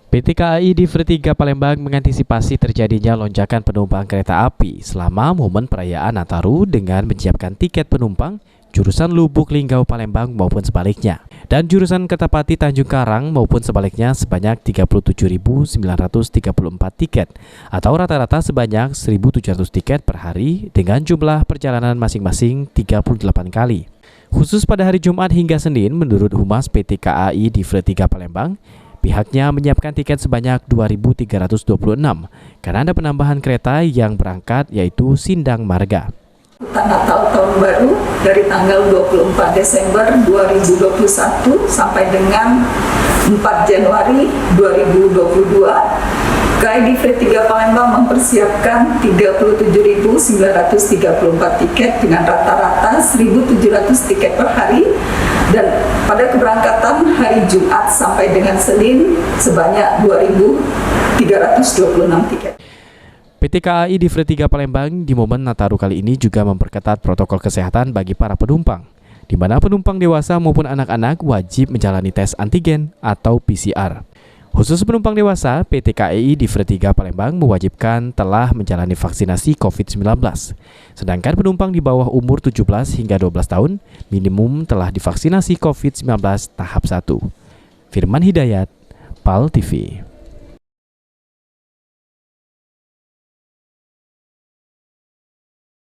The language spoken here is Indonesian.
PT KAI Divre 3 Palembang mengantisipasi terjadinya lonjakan penumpang kereta api selama momen perayaan Nataru dengan menyiapkan tiket penumpang jurusan Lubuk Linggau Palembang maupun sebaliknya, dan jurusan Kertapati Tanjung Karang maupun sebaliknya sebanyak 37.934 tiket atau rata-rata sebanyak 1.700 tiket per hari dengan jumlah perjalanan masing-masing 38 kali. Khusus pada hari Jumat hingga Senin, menurut Humas PT KAI Divre 3 Palembang, pihaknya menyiapkan tiket sebanyak 2.326 karena ada penambahan kereta yang berangkat yaitu Sindang Marga. Natal Tahun Baru dari tanggal 24 Desember 2021 sampai dengan 4 Januari 2022, KAI Divre 3 Palembang mempersiapkan 37.934 tiket dengan rata-rata 1.700 tiket per hari, dan pada keberangkatan hari Jumat sampai dengan Senin sebanyak 2.326 tiket. PT KAI Divre 3 Palembang di momen Nataru kali ini juga memperketat protokol kesehatan bagi para penumpang, di mana penumpang dewasa maupun anak-anak wajib menjalani tes antigen atau PCR. Khusus penumpang dewasa, PT KAI Divre 3 Palembang mewajibkan telah menjalani vaksinasi COVID-19. Sedangkan penumpang di bawah umur 17 hingga 12 tahun minimum telah divaksinasi COVID-19 tahap 1. Firman Hidayat, PAL TV.